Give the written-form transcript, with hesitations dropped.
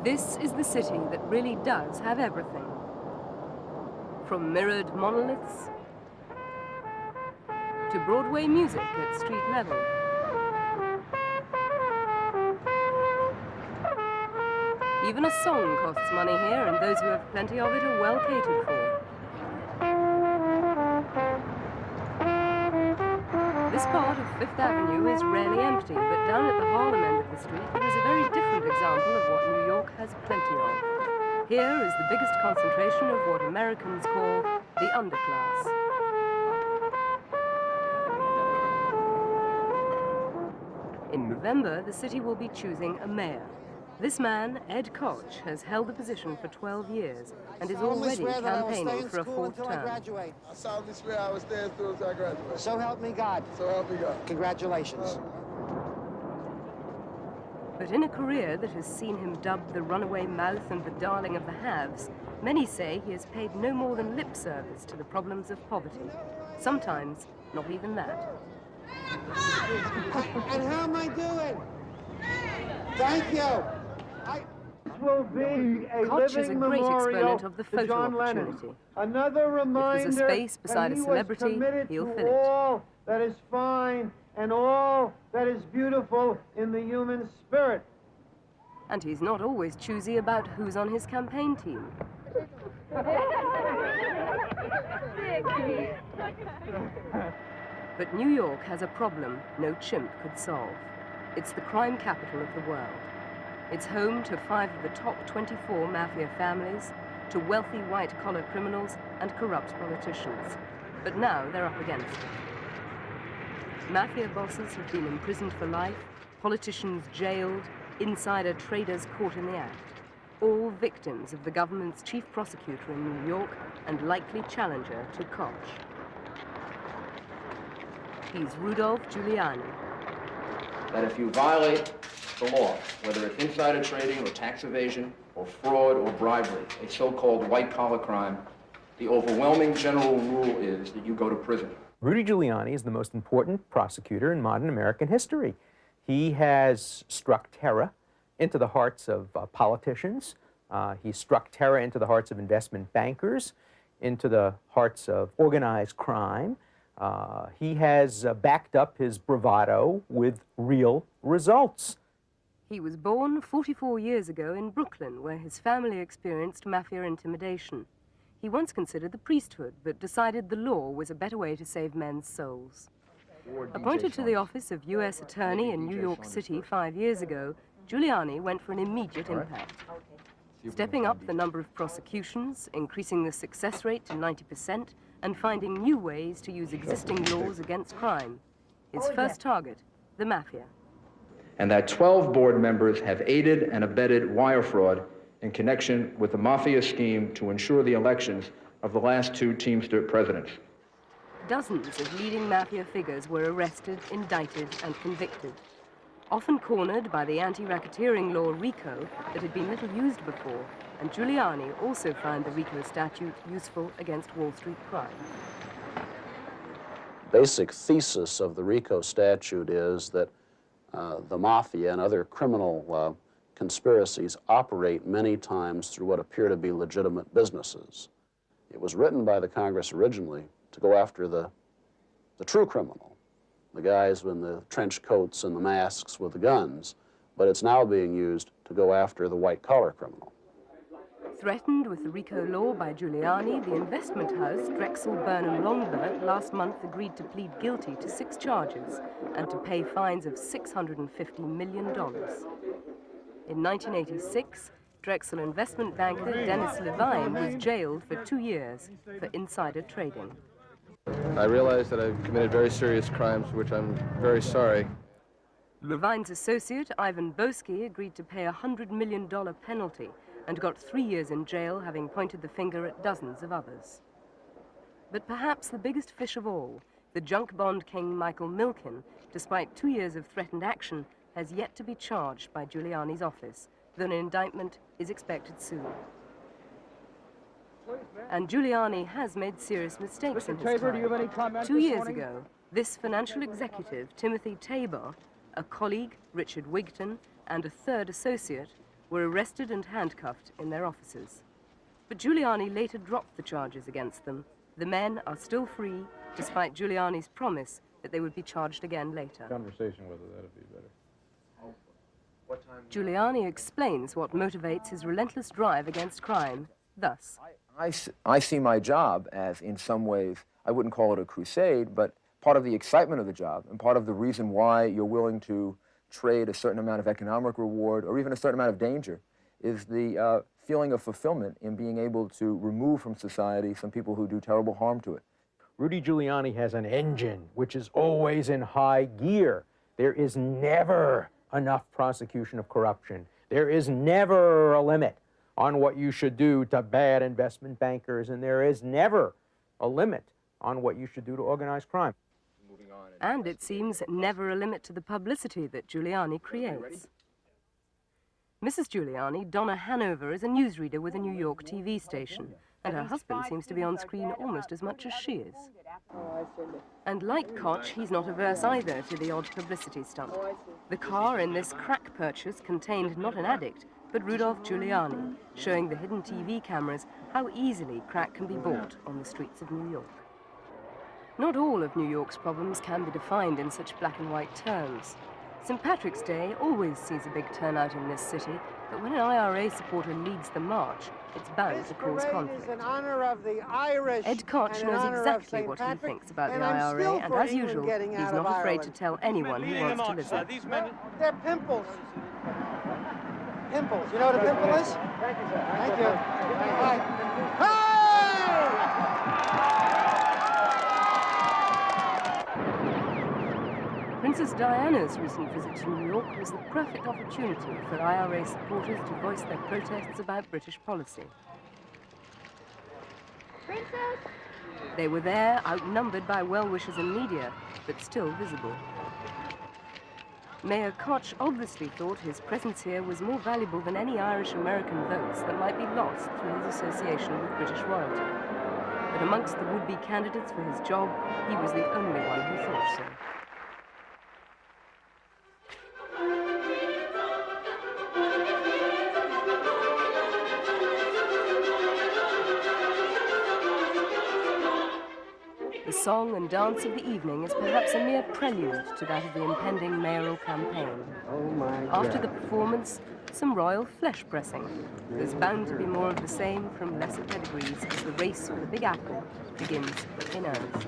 This is the city that really does have everything. From mirrored monoliths to Broadway music at street level. Even a song costs money here, and those who have plenty of it are well catered for. This part of Fifth Avenue is rarely empty, but down at the Harlem end of the street, there is a very different example of what New York has plenty of. Here is the biggest concentration of what Americans call the underclass. In November, the city will be choosing a mayor. This man, Ed Koch, has held the position for 12 years and is already campaigning for a fourth term. I solemnly swear I will stay in school until I graduate. So help me God. So help me God. Congratulations. But in a career that has seen him dubbed the runaway mouth and the darling of the haves, many say he has paid no more than lip service to the problems of poverty. Sometimes, not even that. And how am I doing? Thank you. Will be a Koch is a living great memorial exponent of the to photo John opportunity. Lennon. Another reminder If there's a space beside that a he celebrity, was committed he'll to fill it. all that is fine and all that is beautiful in the human spirit. And he's not always choosy about who's on his campaign team. But New York has a problem no chimp could solve. It's the crime capital of the world. It's home to 5 of the top 24 mafia families, to wealthy white-collar criminals and corrupt politicians. But now they're up against it. Mafia bosses have been imprisoned for life, politicians jailed, insider traders caught in the act. All victims of the government's chief prosecutor in New York and likely challenger to Koch. He's Rudolph Giuliani. That if you violate the law, whether it's insider trading or tax evasion or fraud or bribery, a so-called white-collar crime, the overwhelming general rule is that you go to prison. Rudy Giuliani is the most important prosecutor in modern American history. He has struck terror into the hearts of politicians. He struck terror into the hearts of investment bankers, into the hearts of organized crime. He has backed up his bravado with real results. He was born 44 years ago in Brooklyn, where his family experienced mafia intimidation. He once considered the priesthood, but decided the law was a better way to save men's souls. Appointed to the office of U.S. Attorney in New York City 5 years ago, Giuliani went for an immediate impact. Stepping up the number of prosecutions, increasing the success rate to 90%, and finding new ways to use existing laws against crime. His first target, the mafia. And that 12 board members have aided and abetted wire fraud in connection with the mafia scheme to ensure the elections of the last 2 Teamster presidents. Dozens of leading mafia figures were arrested, indicted, and convicted. Often cornered by the anti-racketeering law RICO that had been little used before, and Giuliani also found the RICO statute useful against Wall Street crime. Basic thesis of the RICO statute is that the mafia and other criminal conspiracies operate many times through what appear to be legitimate businesses. It was written by the Congress originally to go after the true criminal, the guys in the trench coats and the masks with the guns, but it's now being used to go after the white-collar criminal. Threatened with the RICO law by Giuliani, the investment house Drexel Burnham Longburn last month agreed to plead guilty to 6 charges and to pay fines of $650 million. In 1986, Drexel investment banker Dennis Levine was jailed for 2 years for insider trading. I realize that I've committed very serious crimes, for which I'm very sorry. Levine's associate, Ivan Boesky, agreed to pay a $100 million penalty and got 3 years in jail, having pointed the finger at dozens of others. But perhaps the biggest fish of all, the junk bond king Michael Milken, despite 2 years of threatened action, has yet to be charged by Giuliani's office, though an indictment is expected soon. And Giuliani has made serious mistakes in his time. 2 years ago, this financial executive, Timothy Tabor, a colleague, Richard Wigton, and a third associate, were arrested and handcuffed in their offices. But Giuliani later dropped the charges against them. The men are still free, despite Giuliani's promise that they would be charged again later. Conversation with it, that'd be better. Giuliani explains what motivates his relentless drive against crime, thus. I see my job as, in some ways, I wouldn't call it a crusade, but part of the excitement of the job and part of the reason why you're willing to trade a certain amount of economic reward or even a certain amount of danger is the feeling of fulfillment in being able to remove from society some people who do terrible harm to it. Rudy Giuliani has an engine which is always in high gear. There is never enough prosecution of corruption. There is never a limit on what you should do to bad investment bankers, and there is never a limit on what you should do to organized crime. And it seems never a limit to the publicity that Giuliani creates. Mrs. Giuliani, Donna Hanover, is a newsreader with a New York TV station, and her husband seems to be on screen almost as much as she is. And like Koch, he's not averse either to the odd publicity stunt. The car in this crack purchase contained not an addict, but Rudolph Giuliani, showing the hidden TV cameras how easily crack can be bought on the streets of New York. Not all of New York's problems can be defined in such black and white terms. St. Patrick's Day always sees a big turnout in this city, but when an IRA supporter leads the march, it's bound to cause conflict. In honor of the Irish Ed Koch knows exactly what he thinks about the IRA, and as usual, he's not afraid to tell anyone who wants to listen. They're pimples. Pimples. You know what a pimple is? Thank you, sir. Thank you. Hey! Princess Diana's recent visit to New York was the perfect opportunity for IRA supporters to voice their protests about British policy. Princess? They were there, outnumbered by well-wishers and media, but still visible. Mayor Koch obviously thought his presence here was more valuable than any Irish-American votes that might be lost through his association with British royalty. But amongst the would-be candidates for his job, he was the only one who thought so. The song and dance of the evening is perhaps a mere prelude to that of the impending mayoral campaign. After the performance, some royal flesh pressing. There's bound to be more of the same from lesser pedigrees as the race for the Big Apple begins in earnest.